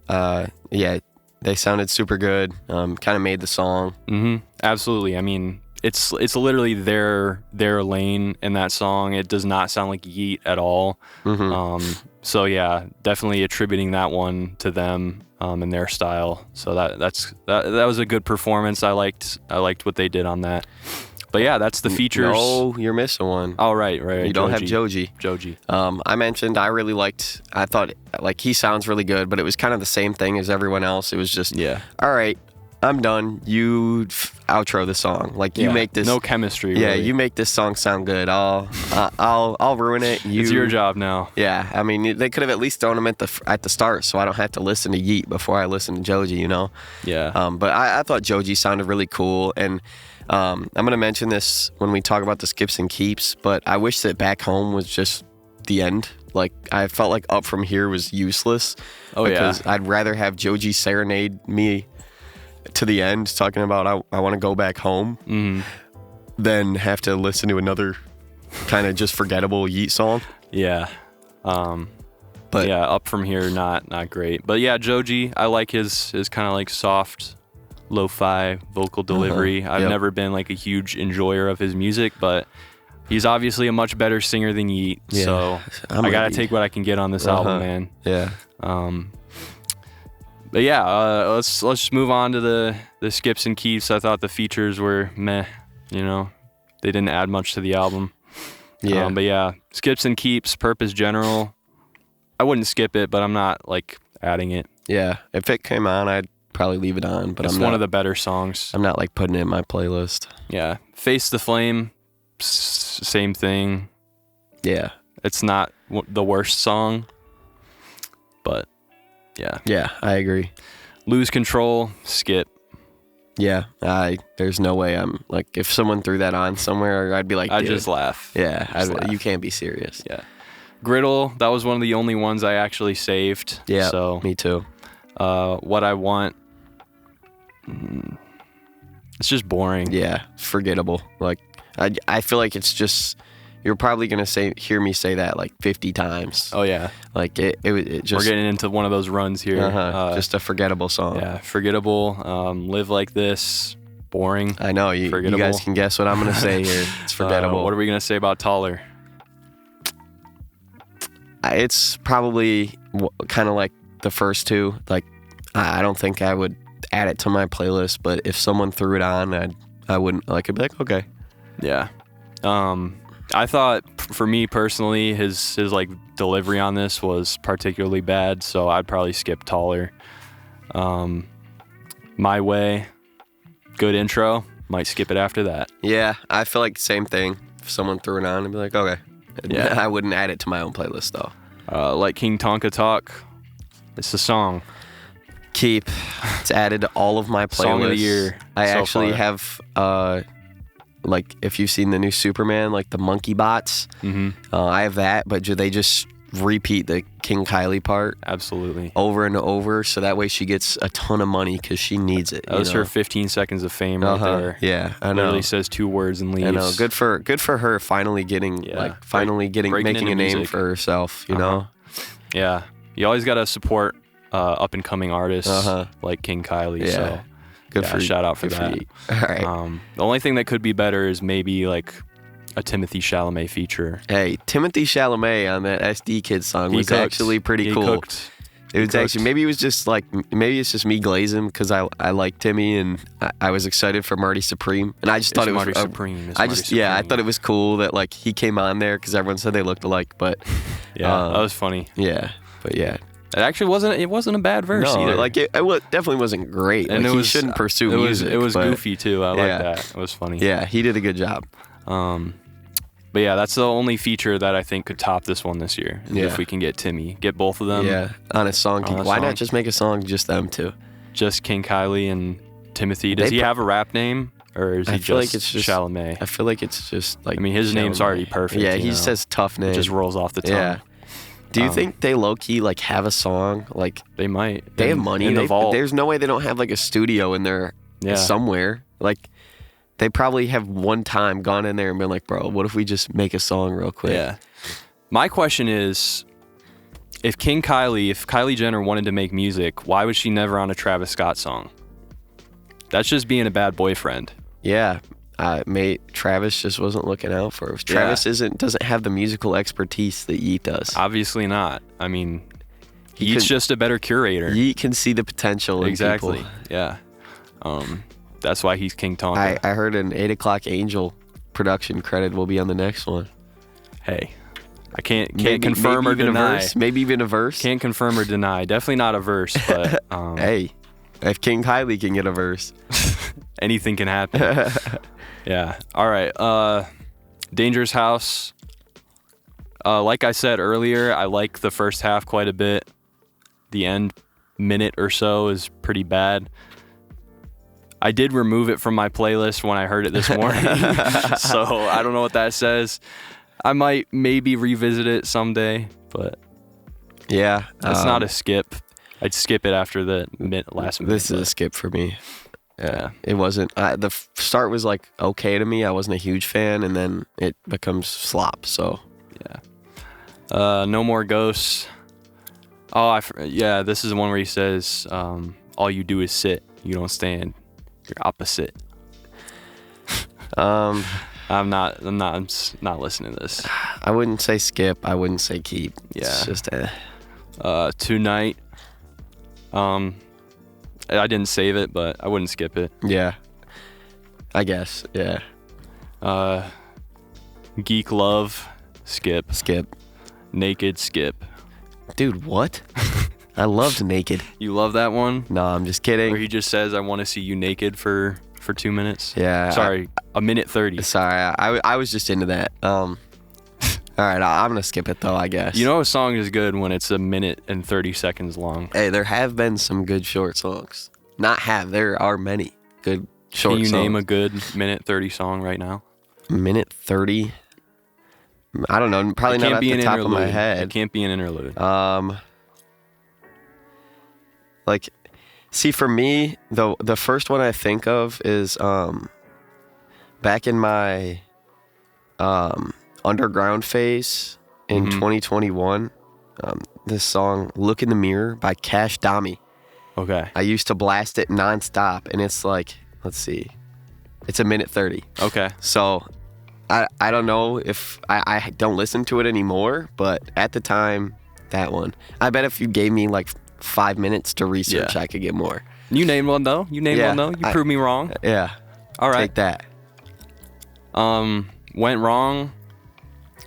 Yeah, they sounded super good. Kind of made the song. Absolutely. I mean, it's literally their lane in that song. It does not sound like Yeat at all. So yeah, definitely attributing that one to them and their style. So that was a good performance. I liked what they did on that. But yeah, that's the features. No, you're missing one. Oh, right. You don't have Joji. I mentioned I really liked. I thought like he sounds really good, but it was kind of the same thing as everyone else. It was just all right, I'm done. You outro the song. Like you make this. No chemistry. Yeah, really. You make this song sound good. I'll ruin it. It's your job now. Yeah, I mean they could have at least thrown him at the start, so I don't have to listen to Yeat before I listen to Joji. You know. Yeah. But I thought Joji sounded really cool, and I'm gonna mention this when we talk about the skips and keeps. But I wish that Back Home was just the end. Like I felt like Up From Here was useless. Because I'd rather have Joji serenade me to the end talking about I want to go back home than have to listen to another kind of just forgettable Yeat song. Yeah. But yeah, Up From Here, not great. But yeah, Joji, I like his kind of like soft lo-fi vocal delivery. I've never been like a huge enjoyer of his music, but He's obviously a much better singer than Yeat, so I gotta take what I can get on this album, man. Yeah. But yeah, let's just move on to the skips and keeps. I thought the features were meh. You know, they didn't add much to the album. Yeah. But yeah, skips and keeps. Purpose General. I wouldn't skip it, but I'm not like adding it. Yeah. If it came on, I'd probably leave it on. But it's I'm not, one of the better songs. I'm not like putting it in my playlist. Yeah. Face the Flame. Same thing. Yeah. It's not the worst song, but yeah. Yeah, I agree. Lose Control, skip. Yeah, there's no way I'm like, if someone threw that on somewhere, I'd be like, I'd just laugh. Yeah, you can't be serious. Yeah. Griddle, that was one of the only ones I actually saved. Yeah, so me too. What I Want, it's just boring. Yeah, forgettable. Like, I feel like it's just, you're probably gonna hear me say that like 50 times. Oh yeah. Like it just. We're getting into one of those runs here. Just a forgettable song. Yeah, forgettable. Live Like This, boring. I know you guys can guess what I'm gonna say here. It's forgettable. What are we gonna say about Taller? It's probably kind of like the first two. Like, I don't think I would add it to my playlist, but if someone threw it on, I wouldn't. Like, I'd be like, okay. Yeah. I thought, for me personally, his like delivery on this was particularly bad, so I'd probably skip Taller. My Way, good intro. Might skip it after that. Yeah, I feel like same thing. If someone threw it on, I'd be like, okay. Yeah, I wouldn't add it to my own playlist though. Like King Tonka Talk, it's a song. Keep. It's added to all of my playlists. Song of the year. I actually have. Like, if you've seen the new Superman, like the monkey bots, I have that, but they just repeat the King Kylie part absolutely over and over, so that way she gets a ton of money because she needs it. That was her 15 seconds of fame right there. Yeah, I know. Literally says 2 words and leaves. I know. Good for her finally getting making a name for herself. You know. Yeah, you always gotta support up and coming artists like King Kylie. Yeah. So. Good for shout out for that. All right. The only thing that could be better is maybe like a Timothy Chalamet feature. Hey, Timothy Chalamet on that SD Kid song was actually pretty cool. It was actually, maybe it's just me glazing because I like Timmy and I was excited for Marty Supreme, and I just thought it was Marty Supreme. I thought it was cool that like he came on there because everyone said they looked alike, but yeah, that was funny. Yeah, but yeah. It actually wasn't a bad verse either. Like it definitely wasn't great. And like, he shouldn't pursue music. It was goofy too. I like that. It was funny. Yeah, he did a good job. But yeah, that's the only feature that I think could top this one this year. If we can get Timmy, get both of them. Yeah, on a song. Why not just make a song just them two? Just King Kylie and Timothy. Does he have a rap name? Or is he just Chalamet? I feel like it's just like. I mean, his name's already perfect. Yeah, he says tough name. It just rolls off the tongue. Yeah. Do you think they low-key like have a song? Like they might. They have money in the vault. There's no way they don't have like a studio in there somewhere. Like they probably have one time gone in there and been like, bro, what if we just make a song real quick? Yeah. My question is, if Kylie Jenner wanted to make music, why was she never on a Travis Scott song? That's just being a bad boyfriend. Yeah. Travis just wasn't looking out for us. Travis doesn't have the musical expertise that Yeat does. Obviously not. I mean, Yeat's just a better curator. Yeat can see the potential in people. Yeah. That's why he's King Tonka. I heard an 8 O'Clock Angel production credit will be on the next one. Hey, I can't confirm or deny. Maybe even a verse. Can't confirm or deny. Definitely not a verse, but hey, if King Kylie can get a verse, anything can happen. Yeah. All right. Dangerous House. Like I said earlier, I like the first half quite a bit. The end minute or so is pretty bad. I did remove it from my playlist when I heard it this morning, so I don't know what that says. I might maybe revisit it someday, but yeah, that's not a skip. I'd skip it after the last minute. This is a skip for me. Yeah, it wasn't. The start was like okay to me. I wasn't a huge fan, and then it becomes slop. So yeah. No More Ghosts. Oh, this is the one where he says, "All you do is sit. You don't stand. You're opposite." I I'm not listening to this. I wouldn't say skip. I wouldn't say keep. Yeah. It's just Tonight. I didn't save it, but I wouldn't skip it. Yeah. I guess. Yeah. Geek Love, skip. Skip. Naked, skip. Dude, what? I loved Naked. You love that one? No, I'm just kidding. Where he just says, "I want to see you naked for 2 minutes." Yeah. Sorry, a minute 30. Sorry, I was just into that. All right, I'm gonna skip it though, I guess. You know, a song is good when it's a minute and 30 seconds long. Hey, there have been some good short songs. There are many good short songs. Can you name a good minute 30 song right now? Minute 30? I don't know. Probably not at the top of my head. It can't be an interlude. Like, see, for me, the first one I think of is back in my underground phase in 2021. This song "Look in the Mirror" by Cash Dami. Okay. I used to blast it nonstop, and it's like, let's see, it's a minute 30. Okay. So I don't know if I don't listen to it anymore, but at the time, that one. I bet if you gave me like 5 minutes to research, I could get more. You named one though. You proved me wrong. Yeah. All right. Take that. Went wrong.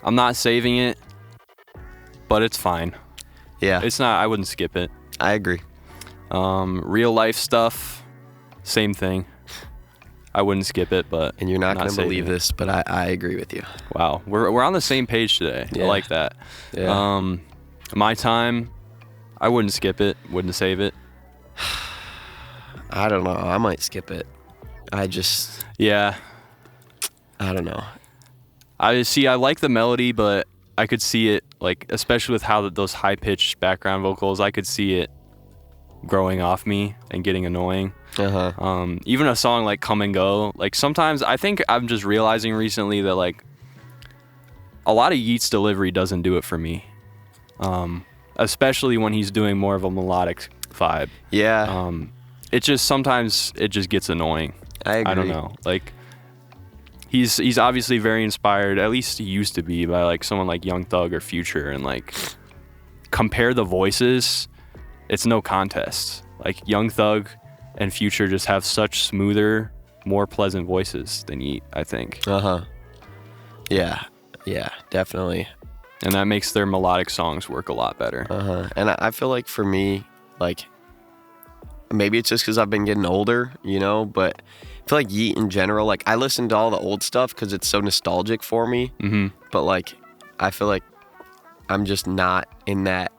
I'm not saving it, but it's fine. Yeah. It's not. I wouldn't skip it. I agree. Real life stuff, same thing. I wouldn't skip it, but And you're not going to believe this, but I agree with you. Wow, we're on the same page today. Yeah. I like that. Yeah. My Time, I wouldn't skip it. Wouldn't save it. I don't know. I might skip it. Yeah. I don't know. I like the melody, but I could see it, like, especially with how those high-pitched background vocals, I could see it growing off me and getting annoying. Uh-huh. Even a song like Come and Go, like sometimes I think I'm just realizing recently that like a lot of Yeat's delivery doesn't do it for me. Especially when he's doing more of a melodic vibe. Yeah. Sometimes it just gets annoying. I agree. I don't know. Like he's obviously very inspired, at least he used to be, by like someone like Young Thug or Future, and like compare the voices, it's no contest. Like Young Thug and Future just have such smoother, more pleasant voices than Yeat, I think. Uh-huh. Yeah. Yeah, definitely. And that makes their melodic songs work a lot better. Uh-huh. And I feel like for me, like, maybe it's just because I've been getting older, but I feel like Yeat in general, like, I listen to all the old stuff because it's so nostalgic for me. Mm-hmm. But, like, I feel like I'm just not in that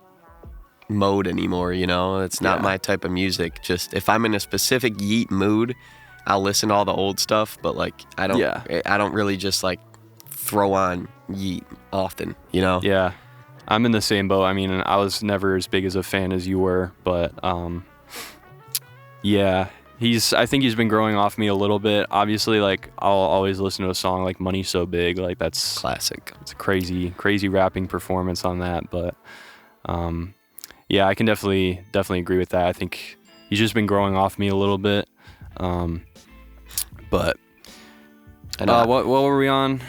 mode anymore, It's not my type of music. Just if I'm in a specific Yeat mood, I'll listen to all the old stuff, but, like, I don't really just, like, throw on Yeat often, Yeah, I'm in the same boat. I mean, I was never as big as a fan as you were, but yeah, I think he's been growing off me a little bit. Obviously, like, I'll always listen to a song like Money So Big, like that's classic. It's a crazy rapping performance on that, but yeah, I can definitely agree with that. I think he's just been growing off me a little bit. But what were we on?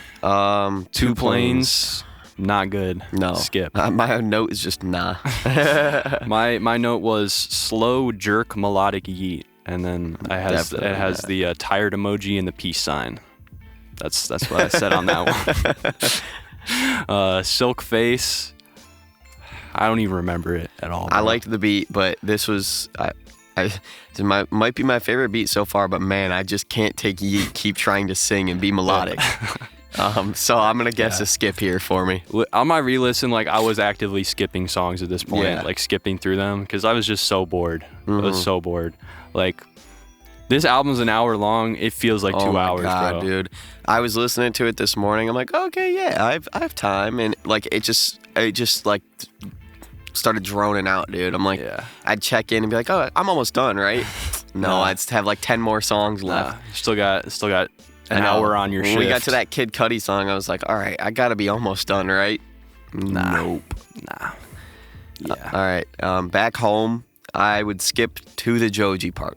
Two Planes. Not good. No. Skip. My note is just nah. my note was slow jerk melodic Yeat, and then it has the tired emoji and the peace sign. That's what I said on that one. Silk Face. I don't even remember it at all. I liked the beat, but this was it might be my favorite beat so far. But man, I just can't take Yeat keep trying to sing and be melodic. So I'm gonna guess a skip here for me. On my re-listen, like, I was actively skipping songs at this point, like skipping through them because I was just so bored. I was so bored. Like, this album's an hour long. It feels like 2 hours, bro. Dude. I was listening to it this morning. I'm like, okay, yeah, I have time, and like it just like started droning out, dude. I'm like, I'd check in and be like, oh, I'm almost done, right? No, I'd have like 10 more songs left. Still got an hour on your shift. When we got to that Kid Cudi song, I was like, all right, I gotta be almost done, right? Nope. Nah. Yeah. All right. Back home, I would skip to the Joji part.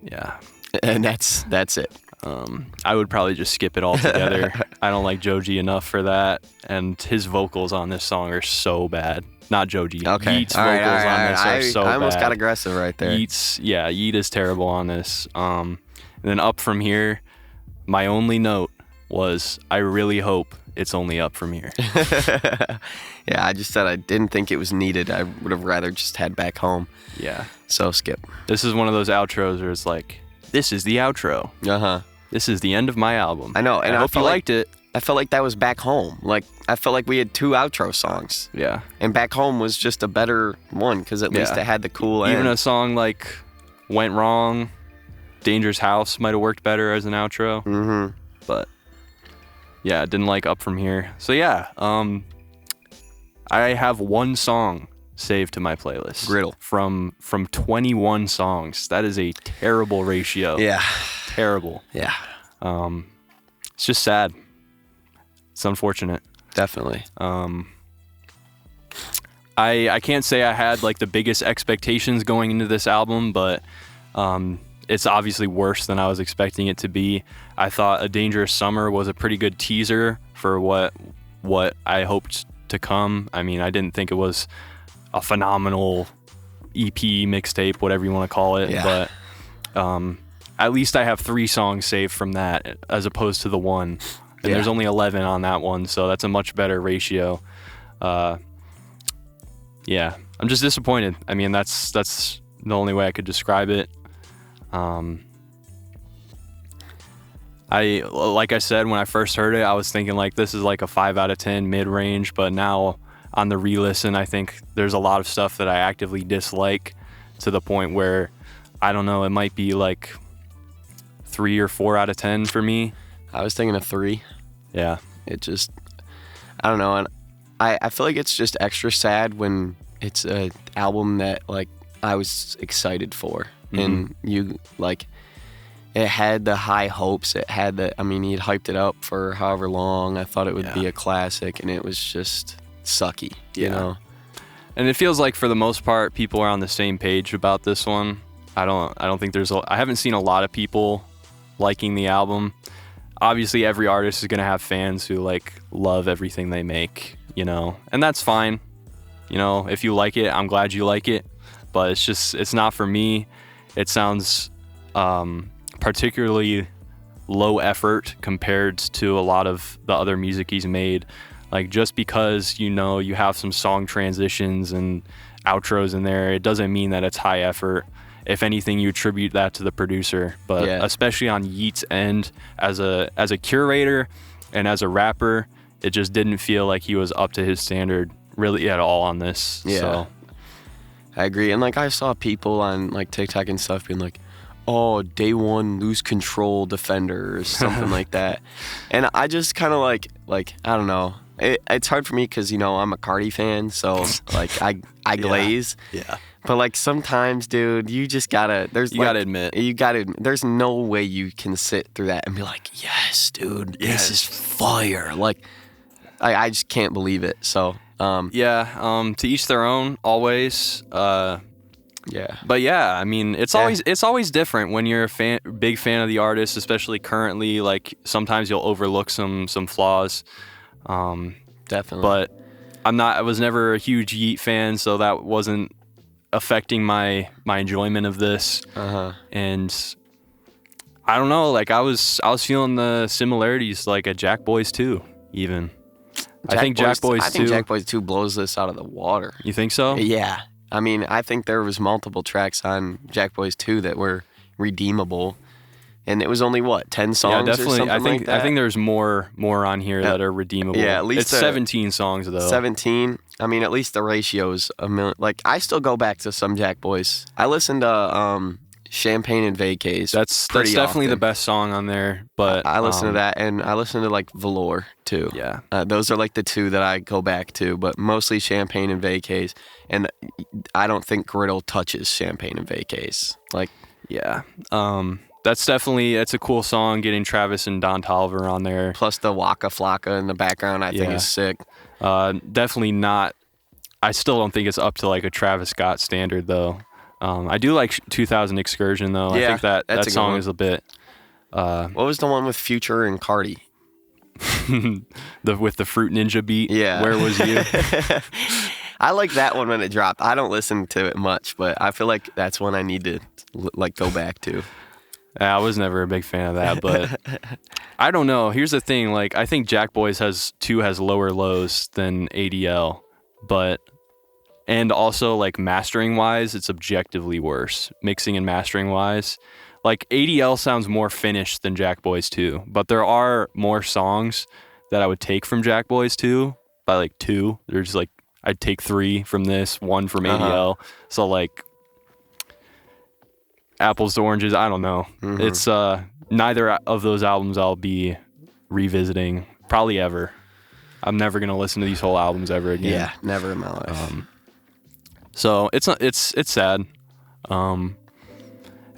Yeah. And that's it. I would probably just skip it altogether. I don't like Joji enough for that, and his vocals on this song are so bad. Not Joji. Okay. Yeat's vocals on this are so bad. I almost got aggressive right there. Yeat is terrible on this. And then Up From Here, my only note was, I really hope it's only up from here. Yeah, I just said I didn't think it was needed. I would have rather just had Back Home. Yeah. So skip. This is one of those outros where it's like, this is the outro. Uh-huh. This is the end of my album. I know, and I hope you liked it. I felt like that was Back Home. Like, I felt like we had 2 outro songs. Yeah. And Back Home was just a better one, because at least it had the cool end. Even a song like Went Wrong, Dangerous House might have worked better as an outro. Mm-hmm. But yeah, didn't like Up From Here. So yeah, I have 1 song saved to my playlist. Griddle. From 21 songs. That is a terrible ratio. Yeah. Terrible. Yeah. It's just sad. It's unfortunate. Definitely. I can't say I had like the biggest expectations going into this album, but it's obviously worse than I was expecting it to be. I thought A Dangerous Summer was a pretty good teaser for what I hoped to come. I mean, I didn't think it was a phenomenal EP, mixtape, whatever you want to call it, but at least I have 3 songs saved from that as opposed to the 1. And there's only 11 on that one, so that's a much better ratio. Yeah, I'm just disappointed. I mean, that's the only way I could describe it. Like I said, when I first heard it, I was thinking like this is like a 5 out of 10 mid-range, but now on the re-listen, I think there's a lot of stuff that I actively dislike to the point where, I don't know, it might be like 3 or 4 out of 10 for me. I was thinking of 3. Yeah. It just, I don't know. And I feel like it's just extra sad when it's an album that like I was excited for. Mm-hmm. And you like, it had the high hopes. It had the, I mean, he'd hyped it up for however long. I thought it would be a classic, and it was just sucky, you know? And it feels like for the most part, people are on the same page about this one. I don't think I haven't seen a lot of people liking the album. Obviously, every artist is going to have fans who like love everything they make, you know, and that's fine. You know, if you like it, I'm glad you like it, but it's not for me. It sounds particularly low effort compared to a lot of the other music he's made. Like, just because, you know, you have some song transitions and outros in there, it doesn't mean that it's high effort. If anything, you attribute that to the producer. But especially on Yeat's end, as a curator and as a rapper, it just didn't feel like he was up to his standard really at all on this. Yeah, so. I agree. And like, I saw people on like TikTok and stuff being like, oh, day one lose control defender or something like that. And I just kind of like I don't know. It's hard for me because, you know, I'm a Cardi fan, so like I glaze. Yeah. But like sometimes, dude, you just gotta. Gotta admit. There's no way you can sit through that and be like, yes, dude, this is fire. Like, I just can't believe it. So. To each their own, always. Yeah. But yeah, I mean, it's always different when you're a big fan of the artist, especially currently. Like, sometimes you'll overlook some flaws. Definitely. But I was never a huge Yeat fan, so that wasn't affecting my enjoyment of this. And I don't know, like I was feeling the similarities like at Jack Boys 2 even. I think Jack Boys 2 blows this out of the water. You think so? Yeah. I mean, I think there was multiple tracks on Jack Boys 2 that were redeemable. And it was only, 10 songs yeah, definitely. or something like that? I think there's more on here that are redeemable. Yeah, at least it's 17 songs, though. 17. I mean, at least the ratio's a million. Like, I still go back to some Jack Boys. I listen to Champagne and Vacays. That's definitely the best song on there. But I listen to that, and I listen to, like, Velour, too. Yeah. Those are, like, the 2 that I go back to, but mostly Champagne and Vacays. And I don't think Griddle touches Champagne and Vacays. Like, yeah. That's a cool song, getting Travis and Don Toliver on there. Plus the Waka Flocka in the background, I think is sick. Definitely not. I still don't think it's up to like a Travis Scott standard, though. I do like 2000 Excursion, though. I think that song is a bit What was the one with Future and Cardi? With the Fruit Ninja beat. Yeah. Where Was You? I like that one when it dropped. I don't listen to it much, but I feel like that's one I need to like go back to. I was never a big fan of that, but I don't know. Here's the thing. Like, I think Jack Boys has lower lows than ADL, and also like mastering wise, it's objectively worse. Mixing and mastering wise, like ADL sounds more finished than Jack Boys 2, but there are more songs that I would take from Jack Boys 2 by like 2. There's like, I'd take 3 from this, 1 from ADL. So like apples to oranges, I don't know. Mm-hmm. It's neither of those albums I'll be revisiting probably ever. I'm never gonna listen to these whole albums ever again. Yeah, never in my life. So it's sad.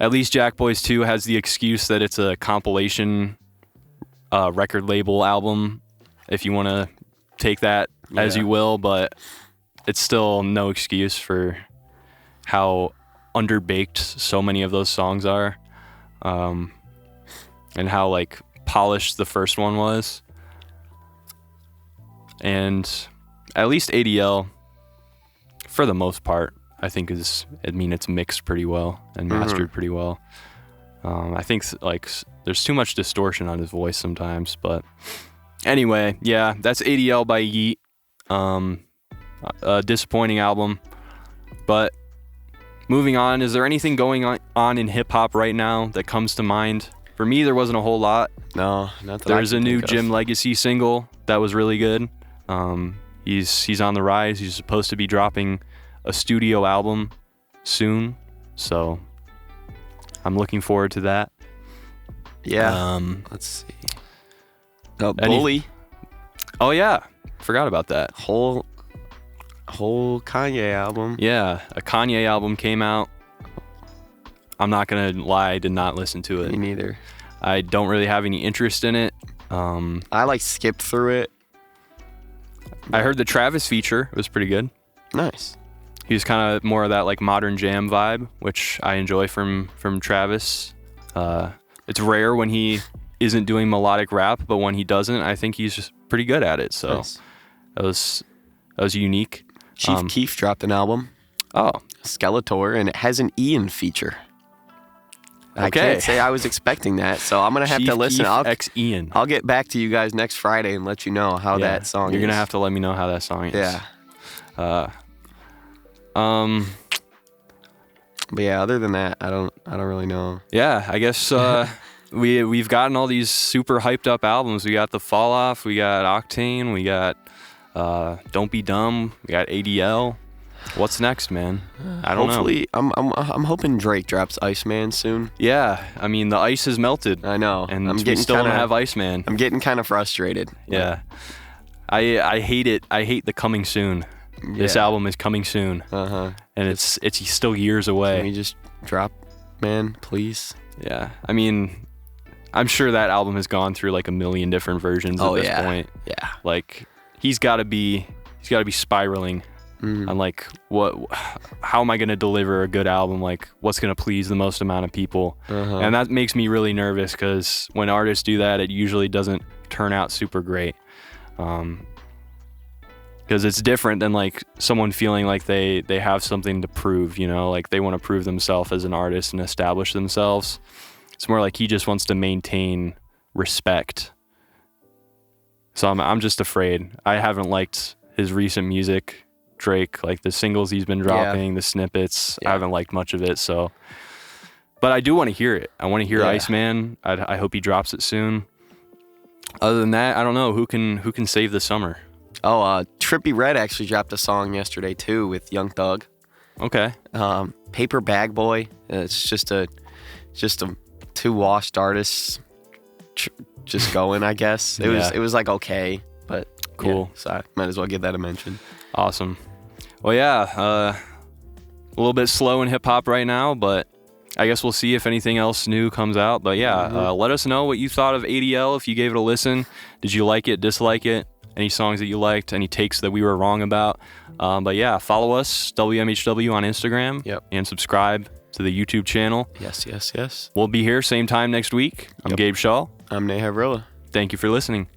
At least Jack Boys 2 has the excuse that it's a compilation record label album, if you want to take that as you will, but it's still no excuse for how underbaked so many of those songs are, and how like polished the first one was. And at least ADL, for the most part, I think it's mixed pretty well and mastered pretty well. I think like there's too much distortion on his voice sometimes, but anyway, yeah, that's ADL by Yeat. A disappointing album, but moving on, is there anything going on in hip hop right now that comes to mind? For me, there wasn't a whole lot. No, not that There's a new Jim Legacy single that was really good. He's on the rise. He's supposed to be dropping a studio album soon, so I'm looking forward to that. Yeah. Let's see. Bully. Oh yeah, forgot about that. Whole Kanye album. Yeah, a Kanye album came out. I'm not gonna lie, I did not listen to it. Me neither. I don't really have any interest in it. I like skipped through it. I heard the Travis feature. It was pretty good. Nice. He was kind of more of that like modern jam vibe, which I enjoy from Travis. It's rare when he isn't doing melodic rap, but when he doesn't, I think he's just pretty good at it. So nice. that was unique. Chief Keef dropped an album. Oh, Skeletor, and it has an Ian feature. Okay. I can't say I was expecting that, so I'm gonna have Chief to listen. Keef X Ian. I'll get back to you guys next Friday and let you know how that song is. You're gonna have to let me know how that song is. Yeah. But yeah, other than that, I don't really know. Yeah, I guess we've gotten all these super hyped up albums. We got The Fall Off, we got Octane, we got Don't Be Dumb, we got ADL. What's next, man? I don't know. Hopefully, I'm hoping Drake drops Iceman soon. Yeah, I mean the ice has melted. I know, and we still don't have Iceman. I'm getting kind of frustrated. Yeah, I hate it. I hate the coming soon. Yeah. This album is coming soon. And it's still years away. Can we just drop, man, please? Yeah, I mean, I'm sure that album has gone through like a million different versions at this point. Yeah, like he's got to be spiraling. I'm like, how am I going to deliver a good album? Like, what's going to please the most amount of people? And that makes me really nervous because when artists do that, it usually doesn't turn out super great. Because it's different than like someone feeling like they have something to prove, you know, like they want to prove themselves as an artist and establish themselves. It's more like he just wants to maintain respect. So I'm just afraid. I haven't liked his recent music. Drake, like the singles he's been dropping, the snippets, I haven't liked much of it. So, but I do want to hear it. I want to hear Iceman. I hope he drops it soon. Other than that, I don't know who can save the summer. Oh, Trippie Redd actually dropped a song yesterday too with Young Thug. Okay. Paper Bag Boy. It's just a two washed artists just going, I guess. It was like okay, but cool. Yeah, so I might as well give that a mention. Awesome. Well, yeah, a little bit slow in hip hop right now, but I guess we'll see if anything else new comes out. But yeah, let us know what you thought of ADL, if you gave it a listen. Did you like it, dislike it? Any songs that you liked, any takes that we were wrong about? But yeah, follow us, WMHW on Instagram, and subscribe to the YouTube channel. Yes. We'll be here same time next week. I'm Yep. Gabe Schall. I'm Havrilla. Thank you for listening.